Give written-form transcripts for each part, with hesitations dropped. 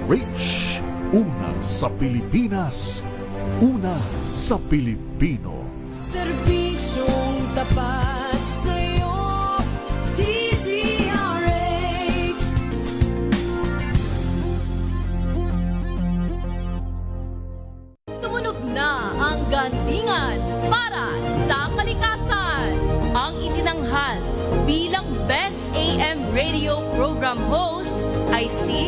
DZRH. Una sa Pilipinas, una sa Pilipino. Serbisyong tapat sa'yo, DZRH. Tumunog na ang gantingan para sa kalikasan. Ang itinanghal bilang Best AM Radio Program Host ay si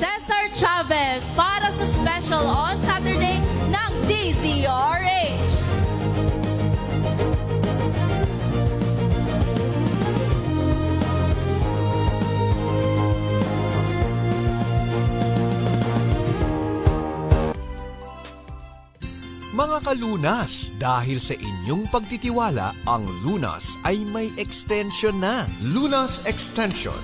Cesar Chavez para sa special on Saturday ng DZRH. Mga kalunas, dahil sa inyong pagtitiwala, ang Lunas ay may extension na. Lunas Extension.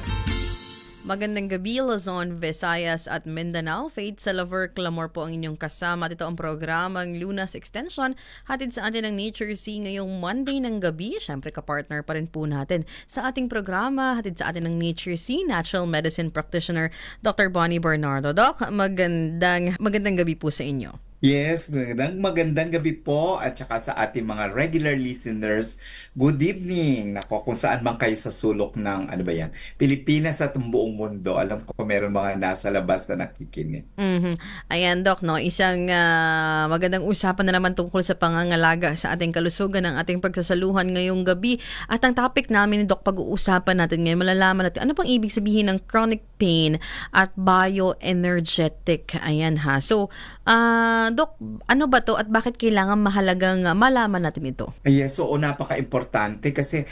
Magandang gabi, Luzon, Visayas at Mindanao. Faith Salaver Clamor po ang inyong kasama. At ito ang programang Lunas Extension. Hatid sa atin ng Nature Sea ngayong Monday ng gabi. Siyempre, kapartner pa rin po natin sa ating programa. Hatid sa atin ng Nature Sea, Natural Medicine Practitioner, Dr. Bonnie Bernardo. Doc, magandang gabi po sa inyo. Yes, magandang gabi po at saka sa ating mga regular listeners, good evening. Nako, kung saan man kayo sa sulok ng, Pilipinas at ang buong mundo. Alam ko meron mga nasa labas na nakikinig. Ayan, Doc, no? Isang magandang usapan na naman tungkol sa pangangalaga sa ating kalusugan ng ating pagsasaluhan ngayong gabi. At ang topic namin, Doc, pag-uusapan natin ngayon, malalaman natin ano pang ibig sabihin ng chronic pain at bioenergetic. Ayan ha. So, Dok, ano ba to at bakit kailangan mahalagang malaman natin ito? Yes, so napaka-importante kasi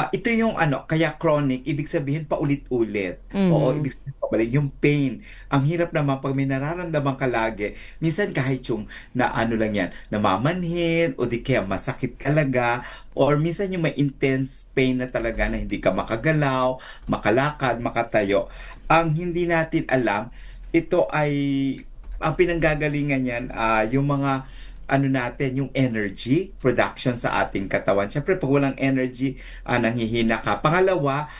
ito yung kaya chronic, ibig sabihin paulit-ulit. Oo, ibig sabihin pabalik yung pain. Ang hirap naman pag may nararamdaman ka lagi, minsan kahit yung namamanhid o di kaya masakit talaga or minsan yung may intense pain na talaga na hindi ka makagalaw, makalakad, makatayo. Ang hindi natin alam, ito ay ang pinanggagalingan niyan, yung mga yung energy production sa ating katawan. Siyempre, pag walang energy, nanghihina ka. Pangalawa,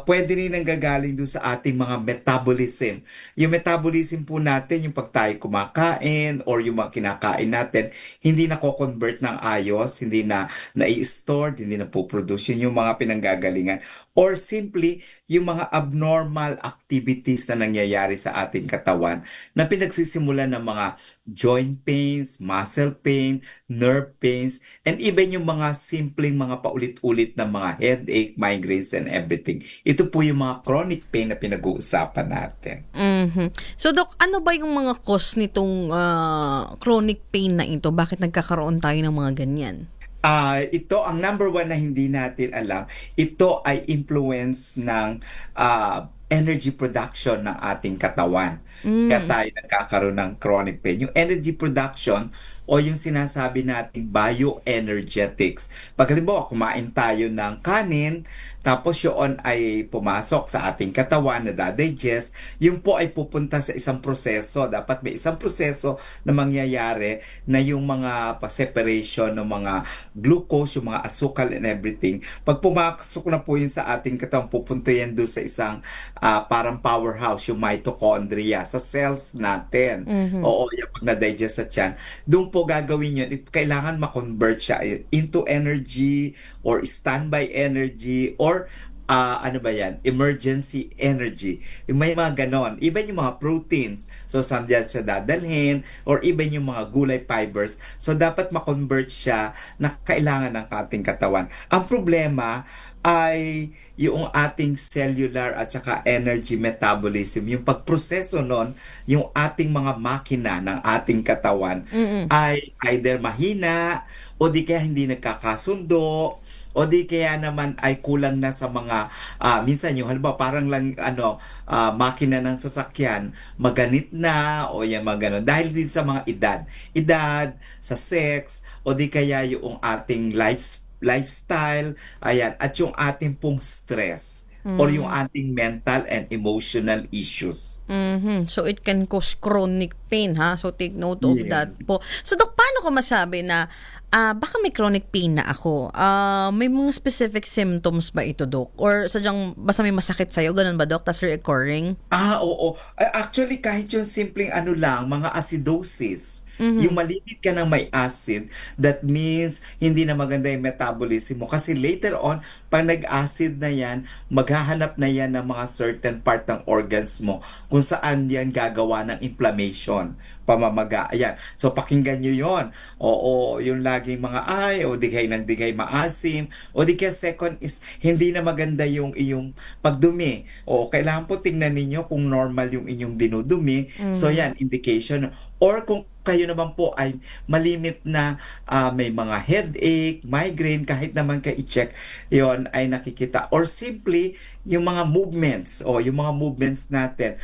pwede rin nanggagaling doon sa ating mga metabolism. Yung metabolism po natin, yung pag tayo kumakain or yung mga kinakain natin, hindi na convert ng ayos, hindi na i-store, hindi na po-produce. Yun yung mga pinanggagalingan. Or simply, yung mga abnormal activities na nangyayari sa ating katawan na pinagsisimulan ng mga joint pains, muscle pain, nerve pains, and even yung mga simpleng mga paulit-ulit na mga headache, migraines, and everything. Ito po yung mga chronic pain na pinag-uusapan natin. So, Doc, ano ba yung mga cause nitong chronic pain na ito? Bakit nagkakaroon tayo ng mga ganyan? Ito, ang number one na hindi natin alam, ito ay influence ng energy production ng ating katawan. Kaya tayo nagkakaroon ng chronic pain. Yung energy production o yung sinasabi nating bioenergetics. Pag halimbawa, kumain tayo ng kanin, tapos yun ay pumasok sa ating katawan na dadigest, yun po ay pupunta sa isang proseso. Dapat may isang proseso na mangyayari na yung mga separation ng mga glucose, yung mga asukal and everything. Pag pumasok na po yun sa ating katawan, pupunta yan doon sa isang parang powerhouse, yung mitochondria, sa cells natin. Oo, yung pag na-digest sa tiyan. Doon po gagawin yun, kailangan ma-convert siya into energy or standby energy or emergency energy. May mga ganon. Even yung mga proteins. So, saan dyan siya dadalhin or even yung mga gulay fibers. So, dapat ma-convert siya na kailangan ng ating katawan. Ang problema ay yung ating cellular at saka energy metabolism, yung pagproseso nun, yung ating mga makina ng ating katawan ay either mahina o di kaya hindi nagkakasundo o di kaya naman ay kulang na sa mga minsan yung halimbawa parang lang makina ng sasakyan maganit na o yan mga ganon dahil din sa mga edad sa sex o di kaya yung ating lifestyle, ayan, at yung ating pong stress or yung ating mental and emotional issues. So it can cause chronic pain, ha? So take note of that po. So Dok, paano ko masabi na baka may chronic pain na ako. May mga specific symptoms ba ito, Doc? Or sadyang basta may masakit sa'yo, ganun ba, Doc? Tas recurring? Oo. Actually, kahit yung simpleng ano lang, mga acidosis, yung malimit ka ng may acid, that means hindi na maganda yung metabolism mo. Kasi later on, pag nag-acid na yan, maghahanap na yan ng mga certain part ng organs mo kung saan yan gagawa ng inflammation, pamamaga. Ayan. So, pakinggan nyo yon. Oo, yung laging mga o digay ng digay maasim, o di kaya second is, hindi na maganda yung iyong pagdumi. O, kailangan po tingnan ninyo kung normal yung inyong dinudumi. So, yan, indication. Or kung kayo naman po ay malimit na may mga headache, migraine, kahit naman ka i-check, yon ay nakikita. Or simply, yung mga movements, yung mga movements natin,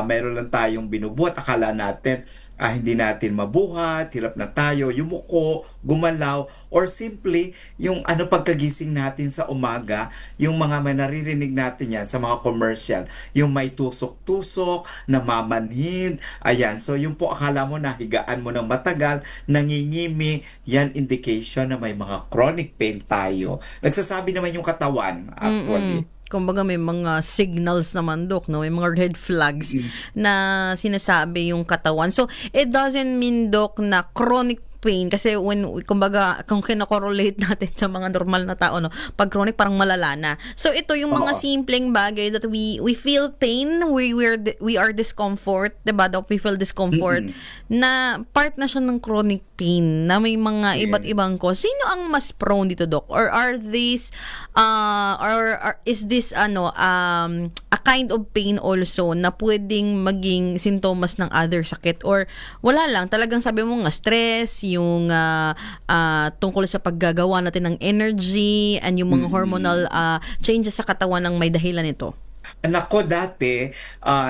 mayroon lang tayong binubuhat, akala natin, hindi natin mabuhat, hirap na tayo, yumuko, gumalaw, or simply, yung pagkagising natin sa umaga, yung mga naririnig natin yan sa mga commercial, yung may tusok-tusok, namamanhid, ayan. So, yung po akala mo na higaan mo ng matagal, nangingimi, yan indication na may mga chronic pain tayo. Nagsasabi naman yung katawan, actually. Kumbaga may mga signals naman, Dok, no? May mga red flags na sinasabi yung katawan. So, it doesn't mean, Dok, na chronic pain kasi kumbaga kung kinokorrelate natin sa mga normal na tao, no, pag chronic parang malala na. So ito yung mga simpleng bagay that we feel pain, we are discomfort, 'di ba? We feel discomfort na part na siya ng chronic pain na may mga iba't ibang cause. Sino ang mas prone dito, Doc? Or are these or is this a kind of pain also na pwedeng maging sintomas ng other sakit, or wala lang, talagang sabi mo nga stress, yung tungkol sa paggagawa natin ng energy and yung mga hormonal changes sa katawan ng may dahilan nito? Nako, dati,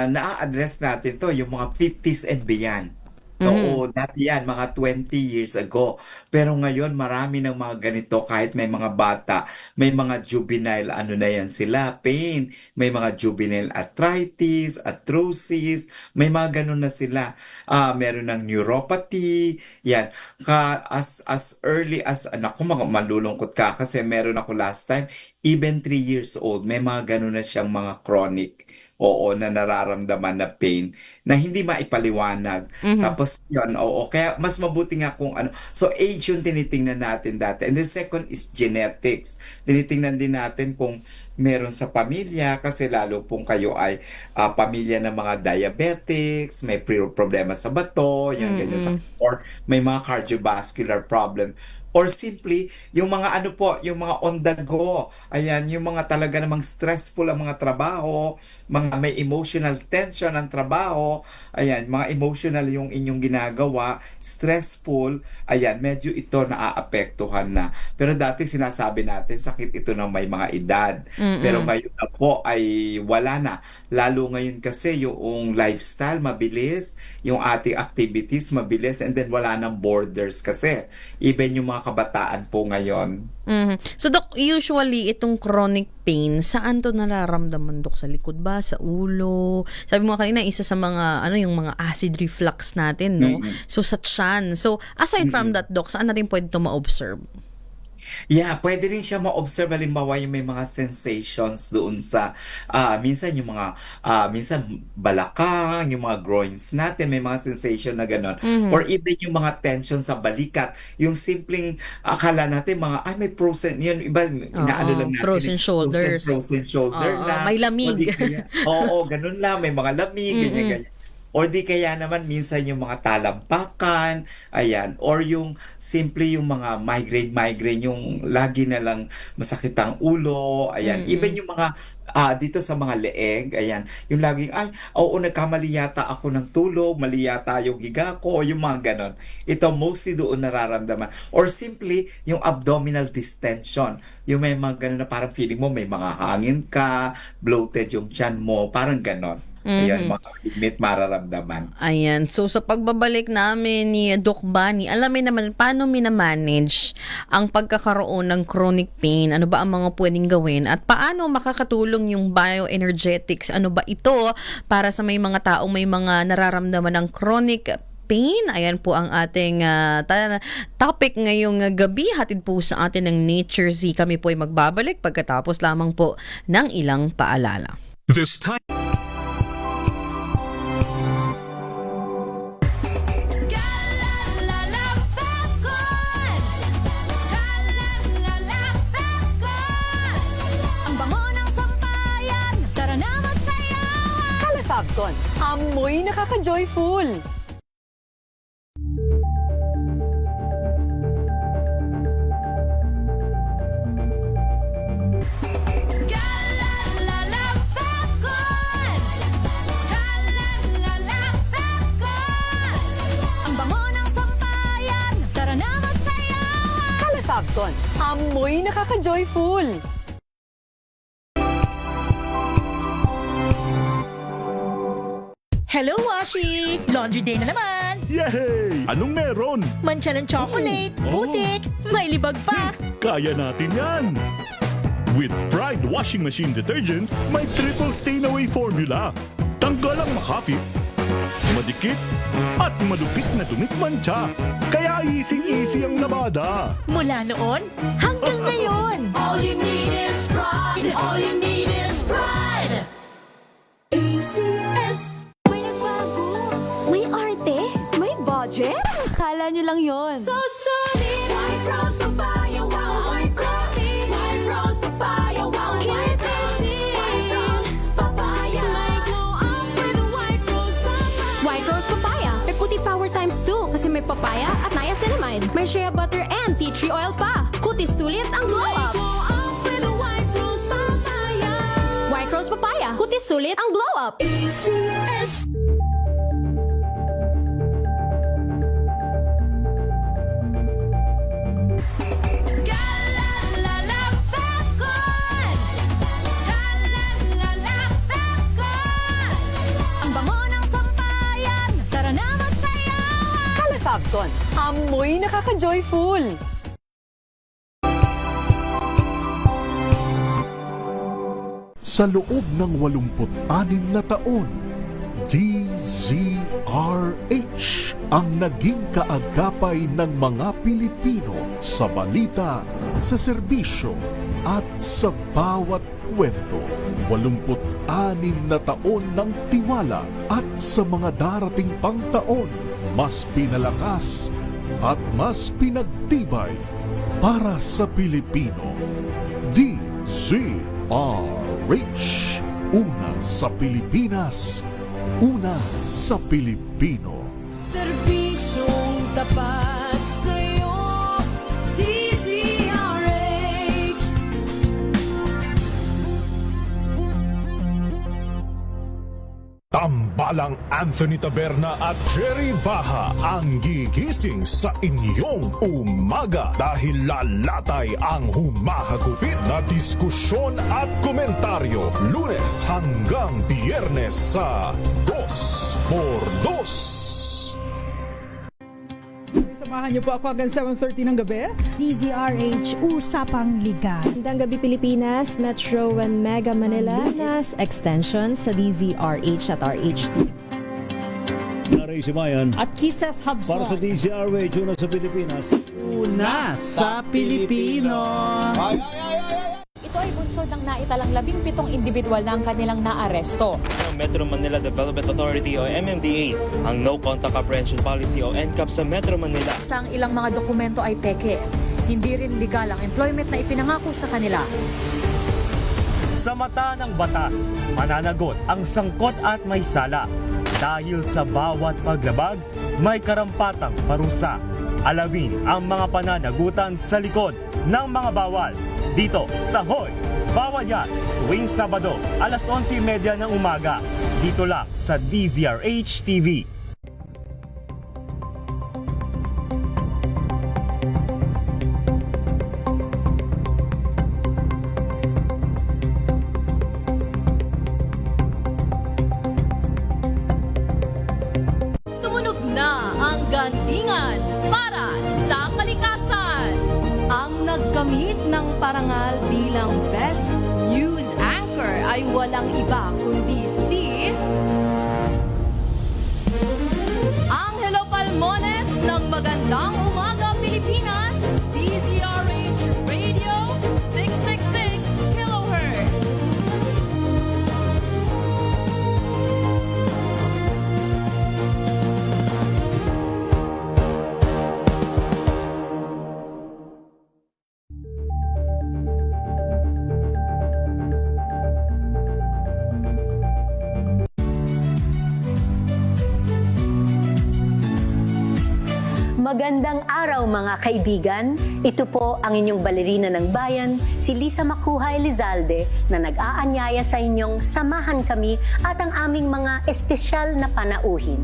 na-address natin to, yung mga 50s and beyond. Oo, dati yan, mga 20 years ago. Pero ngayon, marami ng mga ganito, kahit may mga bata, may mga juvenile, na yan sila, pain, may mga juvenile arthritis, arthrosis, may mga ganun na sila. Meron ng neuropathy, yan. As early as, malulungkot ka, kasi meron ako last time, even 3 years old, may mga ganun na siyang mga chronic, na nararamdaman na pain na hindi maipaliwanag. Tapos yun, kaya mas mabuti nga kung So age yung tinitingnan natin dati. And the second is genetics. Tinitingnan din natin kung meron sa pamilya, kasi lalo pong kayo ay pamilya ng mga diabetics, may problema sa bato, yan ganyan or may mga cardiovascular problem. Or simply, yung mga yung mga on the go. Ayan, yung mga talaga namang stressful ang mga trabaho, mga may emotional tension ang trabaho, ayan, mga emotional yung inyong ginagawa, stressful, ayan, medyo ito naaapektuhan na. Pero dati sinasabi natin, sakit ito ng may mga edad. Pero ngayon na po ay wala na. Lalo ngayon kasi yung lifestyle mabilis, yung ating activities mabilis, and then wala nang borders kasi. Even yung mga kabataan po ngayon. So, Dok, usually itong chronic pain, saan to nararamdaman, Dok? Sa likod ba? Sa ulo? Sabi mo kanina, isa sa mga, yung mga acid reflux natin, no? So, sa tiyan. So, aside from that, Dok, saan natin pwede ito ma-observe? Yeah, pwede rin siya ma-observe, halimbawa yung may mga sensations doon sa minsan yung mga minsan balakang, yung mga groins natin, may mga sensation na gano'n. Or even yung mga tension sa balikat, yung simpleng akala natin may frozen, yun iba inaano lang natin. Frozen shoulders. Frozen shoulder lang. May lamig. Ganun lang, may mga lamig, ganyan. Or di kaya naman minsan yung mga talampakan, ayan, or yung simple yung mga migraine, yung lagi na lang masakit ang ulo, ayan, even yung mga dito sa mga leeg, ayan, yung laging, nagkamali yata ako ng tulog, mali yata yung higa ko, yung mga ganon. Ito mostly doon nararamdaman. Or simply, yung abdominal distension, yung may mga ganon na parang feeling mo may mga hangin ka, bloated yung tiyan mo, parang ganon. Ayan, mga limit mararamdaman. Ayan. So, sa pagbabalik namin ni Doc Bunny, alamin naman paano minamanage ang pagkakaroon ng chronic pain. Ano ba ang mga pwedeng gawin? At paano makakatulong yung bioenergetics? Ano ba ito para sa may mga taong may mga nararamdaman ng chronic pain. Ayan po ang ating topic ngayong gabi. Hatid po sa atin ng Nature Z. Kami po ay magbabalik pagkatapos lamang po ng ilang paalala. This time. Calefacton, amoy nakaka-joyful. Calefacton, amoy nakaka-joyful. Hello, Washi! Laundry day na naman! Yay! Anong meron? Mancha ng chocolate, Oh. putik, may libag pa! Kaya natin yan! With Pride Washing Machine Detergent, may triple stain-away formula. Tanggalang makapit, madikit, at malupit na dumit mancha. Kaya easy-easy ang labada. Mula noon hanggang ngayon! All you need is pride! All you need is pride! ACS! May nagbago, may arte, may budget. Akala nyo lang yon. So solid! White Rose Papaya, wow! White Rose! White Rose Papaya, wow! White Rose! White Rose Papaya! May glow up with White Rose Papaya! White Rose Papaya, may puti power times 2 kasi may papaya at niacinamide. May shea butter and tea tree oil pa. Kutis sulit ang glow up. Glow up with White Rose Papaya! White Rose Papaya, kutis sulit ang glow up. ACS! Ang bango ng sampayan, tara na magsayawan! Calefacton, amoy nakaka-joyful. Sa loob ng 86 na taon, DZRH ang naging kaagapay ng mga Pilipino sa balita, sa serbisyo at sa bawat kwento. 86 na taon ng tiwala at sa mga darating pang taon, mas pinalakas at mas pinagtibay para sa Pilipino. DZRH. Una sa Pilipinas, una sa Pilipino. Serbisyong tapat sa'yo, DZRH. Tambalang Anthony Taberna at Jerry Baha ang gigising sa inyong umaga dahil lalatay ang humahagupit na diskusyon at komentaryo Lunes hanggang Biyernes sa 2x2. Samahan niyo po ako hanggang 7:30 ng gabi. DZRH Usapang Liga. Magandang gabi Pilipinas, Metro and Mega Manila, Nas Extension sa DZRH at RHT. Ray Simayan At Kisses Hubson. para sa DZRH una sa Pilipinas. Una sa Pilipino. Ito ay bunsod ng naitalang 17 individual na ang kanilang naaresto. Ng Metro Manila Development Authority o MMDA ang No Contact Apprehension Policy o NCAP sa Metro Manila. Sa ang ilang mga dokumento ay peke. Hindi rin legal ang employment na ipinangako sa kanila. Sa mata ng batas, mananagot ang sangkot at may sala. Dahil sa bawat paglabag, may karampatang parusa. Alamin ang mga pananagutan sa likod ng mga bawal. Dito sa Hoy! Bawal Yan! Tuwing Sabado, alas 11:30 ng umaga. Dito lang sa DZRH TV. Tumunog na ang gandingan para sa kalikasan. Ang nagkamit ng parangal bilang Best News Anchor ay walang iba kundi si Angelo Palma. Magandang umaga, Pilipinas! DZRH Radio 666 kHz. Magandang araw mga kaibigan. Ito po ang inyong balerina ng bayan, si Lisa Makuha Elizalde, na nag-aanyaya sa inyong samahan kami at ang aming mga espesyal na panauhin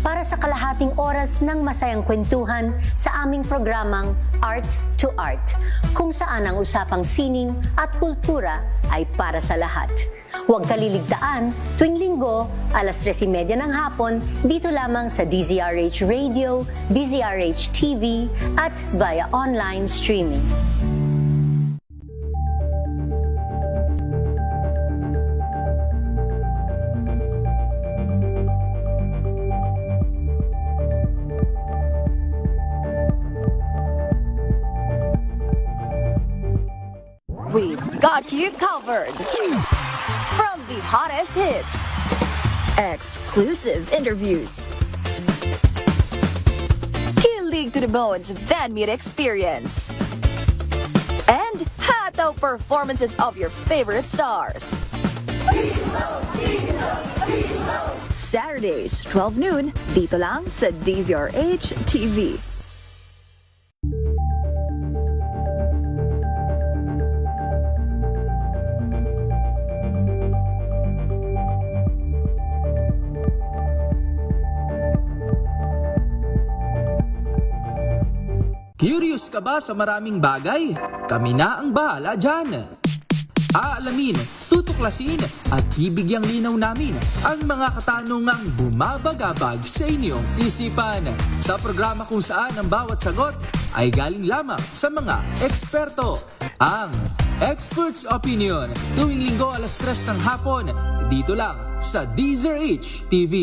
para sa kalahating oras ng masayang kwentuhan sa aming programang Art to Art, kung saan ang usapang sining at kultura ay para sa lahat. Huwag kaliligtaan, tuwing linggo, alas 3:30 ng hapon, dito lamang sa DZRH Radio, DZRH TV, at via online streaming. We've got you covered. From the hottest hits, exclusive interviews, kilig to the bones fan meet experience, and hataw performances of your favorite stars. Saturdays, 12 noon, dito lang sa DZRH TV. Curious ka ba sa maraming bagay? Kami na ang bahala dyan. Aalamin, tutuklasin at bibigyang linaw namin ang mga katanungang bumabagabag sa inyong isipan. Sa programa kung saan ang bawat sagot ay galing lamang sa mga eksperto. Ang Expert's Opinion, tuwing linggo alas 3 ng hapon, dito lang sa DZRH TV.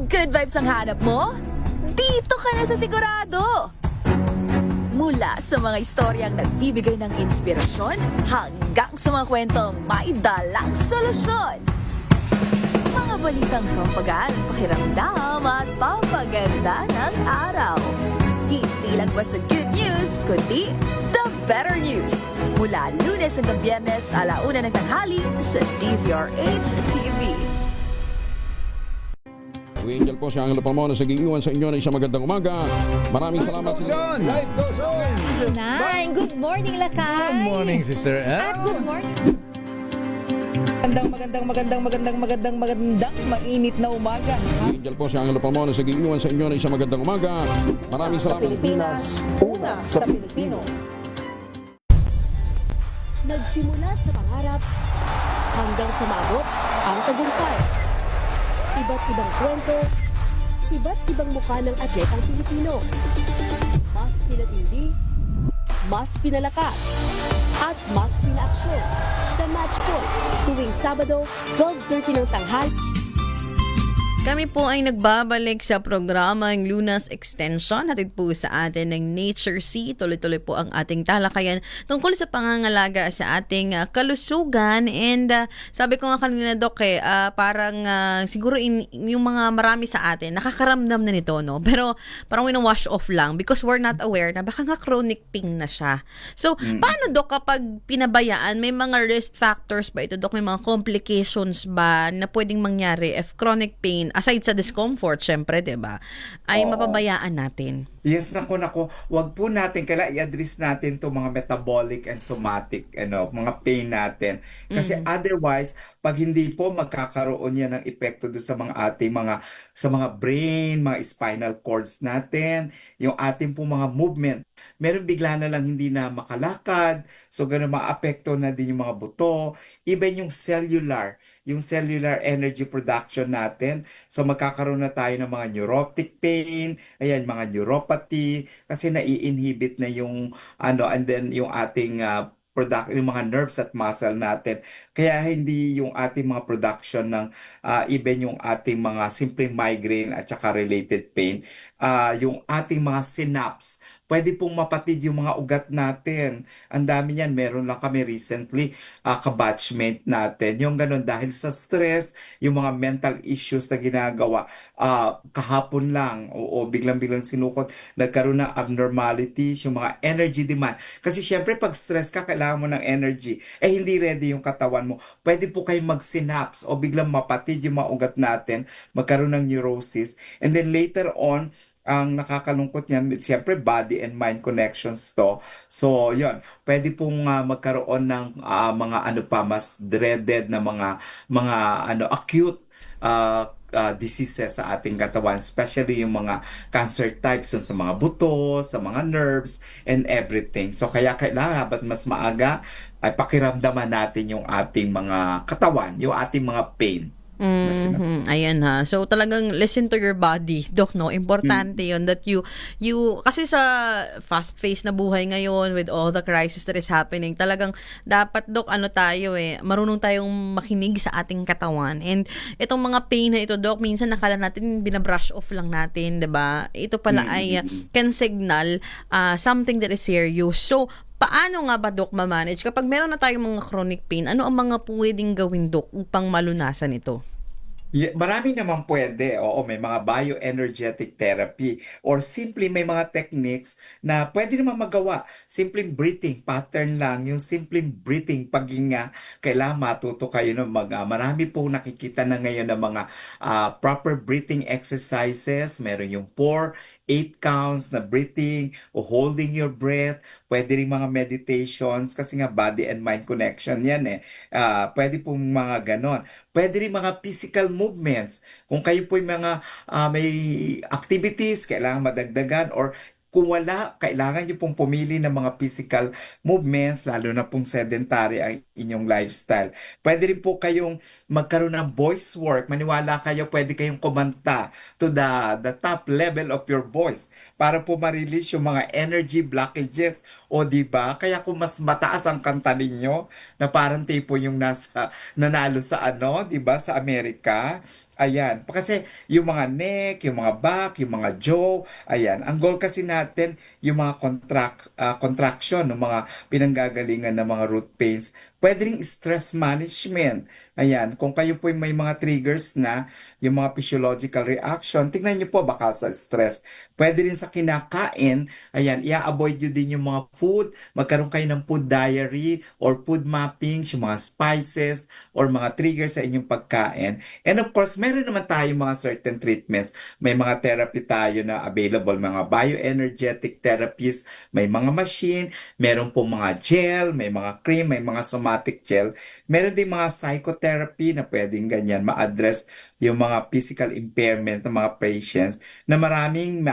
Good vibes ang hanap mo? Dito ka na sa sigurado! Mula sa mga istoryang nagbibigay ng inspirasyon hanggang sa mga kwentong may dalang solusyon. Mga balitang pampagaan ng pakiramdam at pampaganda ng araw. Hindi lang ba sa good news, kundi the better news. Mula Lunes hanggang Biyernes, 1:00 ng tanghali sa DZRH TV. Angel po si Angelo Palmona sa giiwan sa inyo na isang magandang umaga. Maraming salamat. Life goes on! Nine, good morning, Lakay! Good morning, Sister Ann. At good morning. Magandang mainit na umaga. Angel po si Angelo Palmona sa giiwan sa inyo na isang magandang umaga. Maraming Sa salamat. Pilipinas, una sa Pilipino. Nagsimula sa pangarap hanggang sa maabot ang tagumpay. Iba't ibang kwento, iba't ibang mukha ng atletang Pilipino. Mas pinatindi, mas pinalakas, at mas pinaaksyon sa Match Point tuwing Sabado, 12:30 ng tanghali. Kami po ay nagbabalik sa programang Lunas Extension. Hatid po sa atin ng Nature C. Tuloy-tuloy po ang ating talakayan tungkol sa pangangalaga sa ating kalusugan. And sabi ko nga kanina, Dok, parang siguro yung mga marami sa atin, nakakaramdam na nito, no? Pero parang wina-wash off lang because we're not aware na baka nga chronic pain na siya. So, paano, Dok, kapag pinabayaan, may mga risk factors ba ito, Dok? May mga complications ba na pwedeng mangyari if chronic pain, aside sa discomfort, syempre, 'di ba, ay mapabayaan natin? Yes, nako, wag po natin, kailangan i-address natin to mga metabolic and somatic, mga pain natin. Kasi otherwise, pag hindi po magkakaroon yan ng epekto doon sa mga ating sa mga brain, mga spinal cords natin, yung ating po mga movement, meron bigla na lang hindi na makalakad, so ganun maapekto na din yung mga buto, even yung cellular energy production natin. So magkakaroon na tayo ng mga neurotic pain, ayan, mga neuropathy, kasi nai-inhibit na yung and then yung ating yung mga nerves at muscle natin. Kaya hindi yung ating mga production ng even yung ating mga simple migraine at saka related pain, yung ating mga synapse, pwede pong mapatid yung mga ugat natin. Ang dami niyan. Meron lang kami recently, kabatchmate natin. Yung ganun, dahil sa stress, yung mga mental issues na ginagawa, kahapon lang, o biglang-biglang sinukot, nagkaroon ng abnormalities, yung mga energy demand. Kasi syempre, pag stress ka, kailangan mo ng energy. Hindi ready yung katawan mo. Pwede po kayo mag-synapse o biglang mapatid yung mga ugat natin, magkaroon ng neurosis. And then later on, ang nakakalungkot niyan, siyempre body and mind connections to. So, yon, pwede pong magkaroon ng mga mas dreaded na mga acute diseases sa ating katawan, especially yung mga cancer types sa mga buto, sa mga nerves, and everything. So, kaya kailangan dapat mas maaga ay pakiramdaman natin yung ating mga katawan, yung ating mga pain. Ayan ha. So talagang listen to your body, Doc, no? Importante yun that you kasi sa fast-paced na buhay ngayon with all the crisis that is happening, talagang dapat, Doc, marunong tayong makinig sa ating katawan. And itong mga pain na ito, Doc, minsan nakala natin binabrush off lang natin, 'di ba? Ito pala ay can signal something that is serious. So paano nga ba, Doc, ma-manage kapag meron na tayong mga chronic pain? Ano ang mga pwedeng gawin, Doc, upang malunasan ito? Marami naman pwede. Oo, may mga bioenergetic therapy or simply may mga techniques na pwede naman magawa. Simpleng breathing pattern lang, yung simpleng breathing paghinga, kailangan matuto kayo ng marami pong nakikita na ngayon ng mga proper breathing exercises. Meron yung 4-8 counts na breathing o holding your breath. Pwede rin mga meditations kasi nga body and mind connection yan pwede pong mga ganon. Pwede rin mga physical movements. Kung kayo po yung mga may activities, kailangan madagdagan or kung wala, kailangan nyo pong pumili ng mga physical movements, lalo na pong sedentary ang inyong lifestyle. Pwede rin po kayong magkaroon ng voice work. Maniwala kayo, pwede kayong kumanta to the top level of your voice para po ma-release yung mga energy blockages. O diba? Kaya kung mas mataas ang kanta ninyo, na parang tipo yung nanalo sa diba? Sa Amerika. Ayan. Kasi yung mga neck, yung mga back, yung mga jaw, ayan. Ang goal kasi natin, yung mga contraction, ng mga pinanggagalingan ng mga root pains. Pwede ring stress management. Ayan. Kung kayo po may mga triggers na, yung mga physiological reaction, tingnan nyo po baka sa stress. Pwede rin sa kinakain, ayan, i-avoid nyo din yung mga food. Magkaroon kayo ng food diary or food mapping, yung mga spices or mga triggers sa inyong pagkain. And of course, meron naman tayo mga certain treatments. May mga therapy tayo na available, mga bioenergetic therapies, may mga machine, meron po mga gel, may mga cream, may mga somatic gel. Meron din mga psychotherapy na pwedeng ganyan ma-address yung mga physical impairment ng mga patients na maraming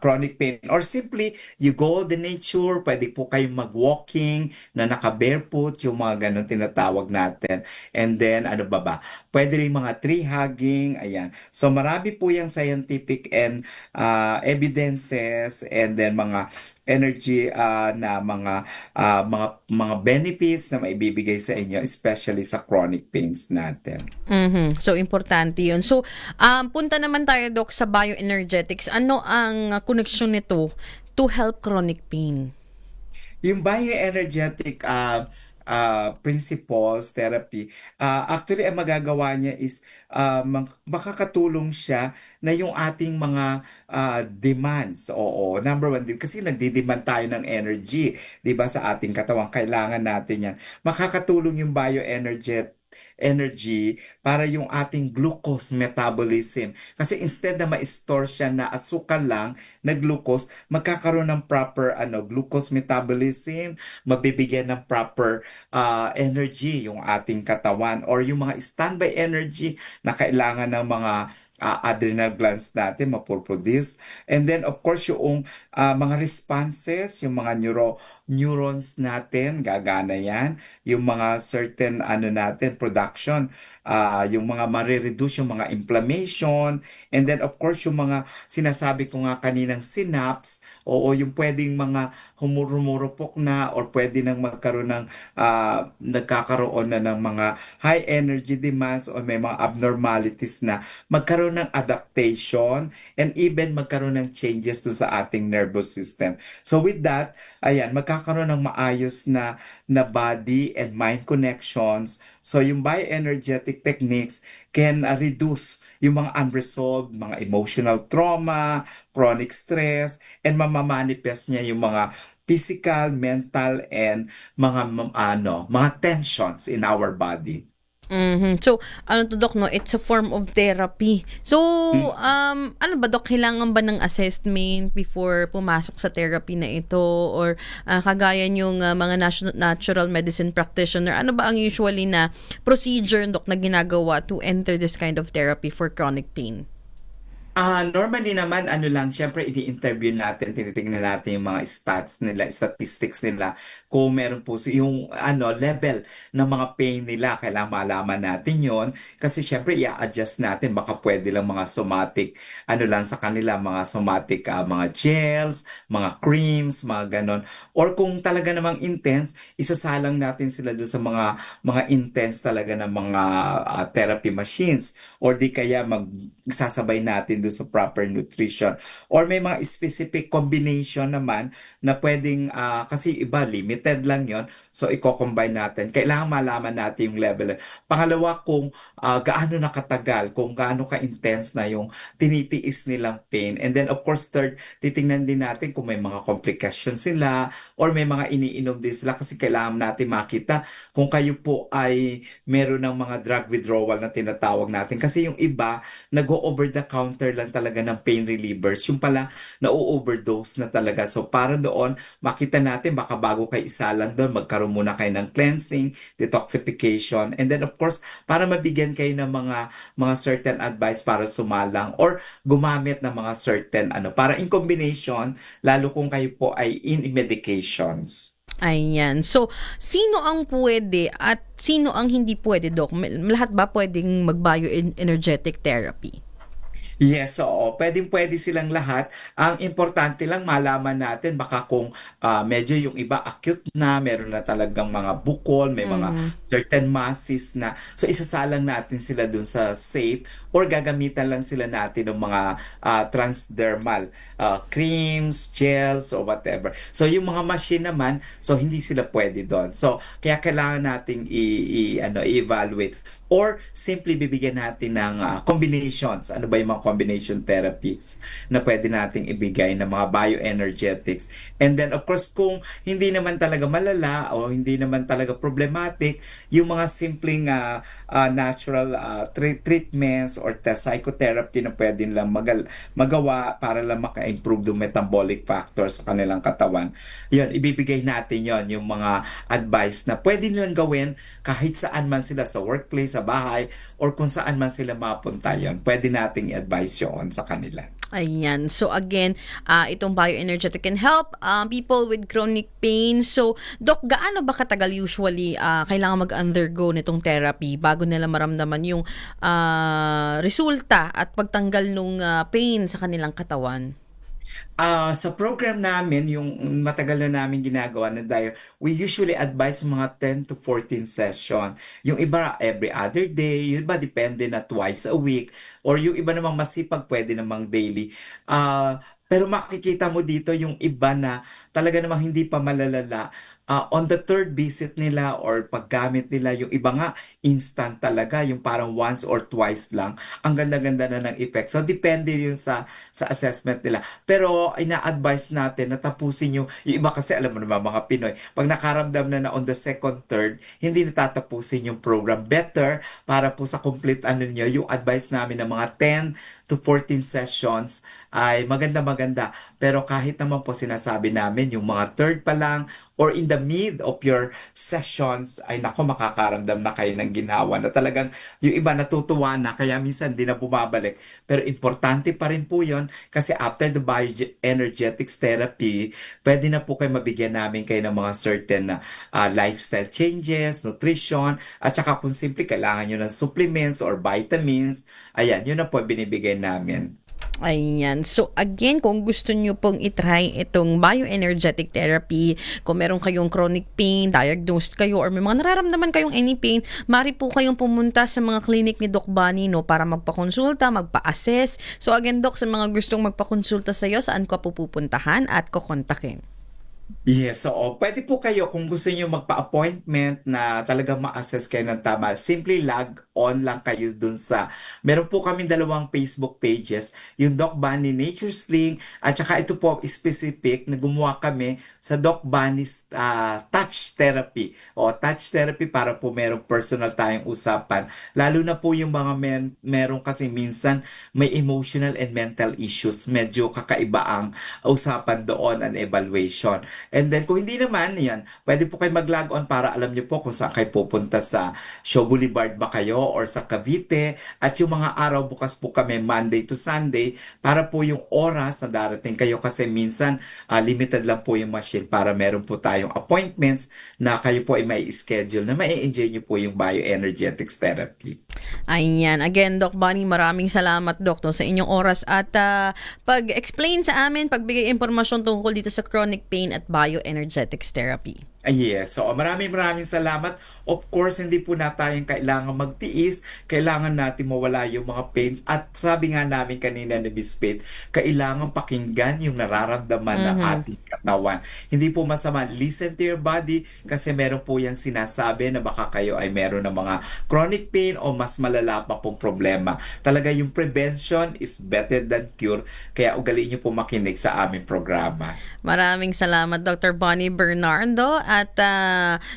chronic pain. Or simply, you go the nature, pwede po kayong mag-walking na naka-barefoot, yung mga ganun tinatawag natin. And then, pwede rin mga tree hugging, ayan. So, marami po yung scientific and evidences and then mga energy na mga benefits na maibibigay sa inyo, especially sa chronic pains natin. So, importante yun. So, punta naman tayo, Doc, sa bioenergetics. Ano ang connection nito to help chronic pain? Yung bioenergetic principles, therapy, actually, ang magagawa niya is makakatulong siya na yung ating mga demands. Oo, number one, kasi nagdi-demand tayo ng energy, di ba, sa ating katawan. Kailangan natin yan. Makakatulong yung energy para yung ating glucose metabolism. Kasi instead na ma-store siya na asukal lang na glucose, magkakaroon ng proper glucose metabolism, mabibigyan ng proper energy yung ating katawan or yung mga standby energy na kailangan ng mga adrenal glands natin mapoproduce. And then of course yung mga responses, yung mga neurons natin, gagana yan. Yung mga certain natin, production, yung mga marireduce yung mga inflammation. And then of course yung mga sinasabi ko nga kaninang synapse, o yung pwedeng mga humurumurupok na or pwede nang magkaroon ng nagkakaroon na ng mga high energy demands o may mga abnormalities na magkaroon ng adaptation and even magkaroon ng changes to sa ating nervous system. So with that, ayan, magkakaroon ng maayos na body and mind connections. So yung bioenergetic techniques can reduce yung mga unresolved, mga emotional trauma, chronic stress, and mamamanifest niya yung mga physical, mental, and mga tensions in our body. So, ano to, Doc, no? It's a form of therapy. So, ano ba, Doc? Kailangan ba ng assessment before pumasok sa therapy na ito? Or kagaya yung mga natural medicine practitioner, ano ba ang usually na procedure, Doc, na ginagawa to enter this kind of therapy for chronic pain? Normally naman, syempre ini-interview natin, tinitingnan natin yung mga stats nila, statistics nila, kung meron po yung level ng mga pain nila, kailangan malaman natin yon kasi syempre i-adjust natin, baka pwede lang mga somatic, lang sa kanila, mga somatic, mga gels, mga creams, mga ganon. Or kung talaga namang intense, isasalang natin sila doon sa mga intense talaga na mga therapy machines, or di kaya magsasabay natin sa proper nutrition. Or may mga specific combination naman na pwedeng, kasi iba, limited lang yon. So, i-combine natin. Kailangan malaman natin yung level. Pangalawa, kung gaano nakatagal, kung gaano ka-intense na yung tinitiis nilang pain. And then, of course, third, titingnan din natin kung may mga complications sila or may mga iniinom din sila kasi kailangan natin makita kung kayo po ay meron ng mga drug withdrawal na tinatawag natin. Kasi yung iba, nag-over the counter lang talaga ng pain relievers. Yung pala, na-overdose na talaga. So, para doon, makita natin, baka bago kayo isa lang doon, magkaroon muna kayo ng cleansing, detoxification, and then of course, para mabigyan kayo ng mga certain advice para sumalang or gumamit ng mga certain para in combination, lalo kung kayo po ay in medications. Ayan. So, sino ang pwede at sino ang hindi pwede, Doc? Lahat ba pwedeng mag-bioenergetic therapy? Yes, oo. Pwede silang lahat. Ang importante lang malaman natin baka kung medyo yung iba acute na, meron na talagang mga bukol, may mga certain masses na. So isasalang natin sila dun sa safe or gagamitan lang sila natin ng mga transdermal creams, gels, or whatever. So yung mga machine naman, so hindi sila pwede doon. So kaya kailangan nating i-evaluate or simply bibigyan natin ng combinations. Ano ba yung mga combination therapies na pwede nating ibigay ng mga bioenergetics. And then of course kung hindi naman talaga malala o hindi naman talaga problematic, yung mga simpleng natural treatments or psychotherapy na pwede lang magawa para lang maka-improve yung metabolic factors sa kanilang katawan. Yun, ibibigay natin yon yung mga advice na pwede nilang gawin kahit saan man sila, sa workplace, sa bahay, or kung saan man sila mapunta yon. Pwede nating i-advise yun sa kanila. Ayan. So again, itong bioenergetic can help people with chronic pain. So, Doc, gaano ba katagal usually kailangan mag-undergo nitong therapy bago nila maramdaman yung resulta at pagtanggal nung pain sa kanilang katawan? Sa program namin, yung matagal na namin ginagawa na dahil we usually advise mga 10 to 14 session. Yung iba every other day, yung iba depende na twice a week, or yung iba namang masipag pwede namang daily. Pero makikita mo dito yung iba na talaga namang hindi pa malalala. On the third visit nila or paggamit nila, yung iba nga instant talaga, yung parang once or twice lang. Ang ganda-ganda na ng effect. So, depende yun sa assessment nila. Pero, ina-advise natin na tapusin yung iba kasi alam mo naman mga Pinoy, pag nakaramdam na on the second, third, hindi natatapusin yung program. Better, para po sa complete nyo, yung advice namin ng mga 10 to 14 sessions ay maganda-maganda. Pero kahit naman po sinasabi namin, yung mga third pa lang or in the the mid of your sessions, ay nako, makakaramdam na kayo ng ginhawa na talagang yung iba natutuwa na, kaya minsan di na bumabalik. Pero importante pa rin po yun kasi after the bioenergetics therapy, pwede na po kayo mabigyan namin kayo ng mga certain lifestyle changes, nutrition, at saka kung simple kailangan nyo ng supplements or vitamins, ayan, yun na po binibigay namin. Ayan. So again, kung gusto nyo pong itry itong bioenergetic therapy, kung meron kayong chronic pain, diagnosed kayo, or may mga nararamdaman kayong any pain, mari po kayong pumunta sa mga clinic ni Doc Bonnie, no, para magpakonsulta, magpa-assess. So again, Doc, sa mga gustong magpakonsulta sa iyo, saan ka po pupuntahan at kukontakin? Yes, so pwede po kayo kung gusto niyo magpa-appointment na talagang ma-assess kayo ng tama. Simply log on lang kayo dun sa, meron po kami 2 Facebook pages, yung Doc Bonnie Nature Sling, at saka ito po specific na gumawa kami sa Doc Bonnie's Touch Therapy. O Touch Therapy para po merong personal tayong usapan. Lalo na po yung mga meron kasi minsan may emotional and mental issues. Medyo kakaiba ang usapan doon, an evaluation. And then kung hindi naman, yan, pwede po kayo mag-log on para alam niyo po kung saan kayo pupunta, sa Shaw Boulevard ba kayo or sa Cavite. At yung mga araw, bukas po kami Monday to Sunday para po yung oras na darating kayo kasi minsan limited lang po yung machine para meron po tayong appointments na kayo po ay may schedule na mai-enjoy niyo po yung bioenergetics therapy. Ayan. Again, Doc Bonnie, maraming salamat, Doc, no, sa inyong oras at pag-explain sa amin, pagbigay impormasyon tungkol dito sa chronic pain at bioenergetics therapy. Yes, so maraming salamat. Of course, hindi po na tayong kailangan magtiis, kailangan natin mawala yung mga pains. At sabi nga namin kanina ni Miss Faith, kailangan pakinggan yung nararamdaman ng ating katawan. Hindi po masama, listen to your body kasi meron po yung sinasabi na baka kayo ay meron ng mga chronic pain o mas malala pa pong problema. Talaga yung prevention is better than cure, kaya ugaliin niyo po makinig sa aming programa. Maraming salamat, Dr. Bonnie Bernardo. At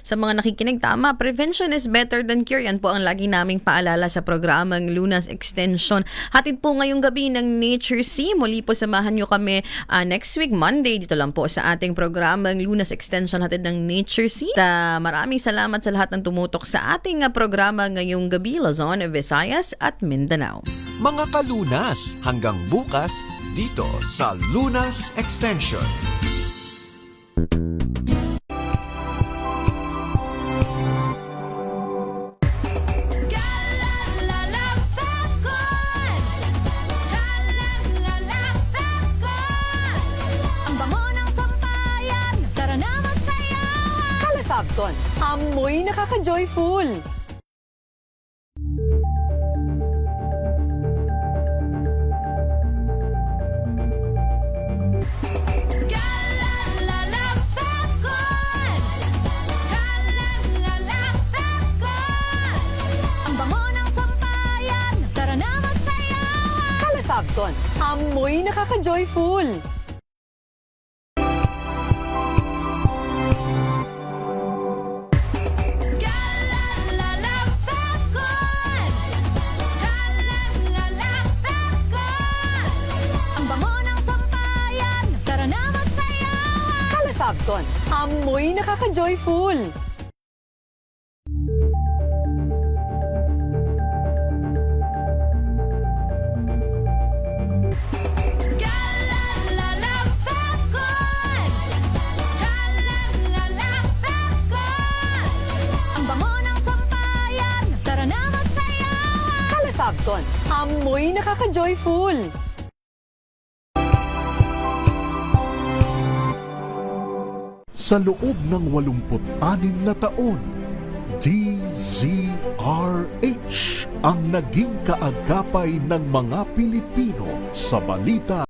sa mga nakikinig, tama, prevention is better than cure. Yan po ang lagi naming paalala sa programang Lunas Extension. Hatid po ngayong gabi ng Nature C. Muli po samahan nyo kami next week, Monday. Dito lang po sa ating programang Lunas Extension, hatid ng Nature C. Maraming salamat sa lahat ng tumutok sa ating programa ngayong gabi, Luzon, Visayas at Mindanao. Mga kalunas, hanggang bukas dito sa Lunas Extension. Calefacton, amoy nakaka-joyful. Calefacton, amoy nakaka-joyful. Calefacton, amoy nakaka-joyful. Calefacton, amoy nakaka-joyful. Sa loob ng 86 na taon, DZRH ang naging kaagapay ng mga Pilipino sa balita.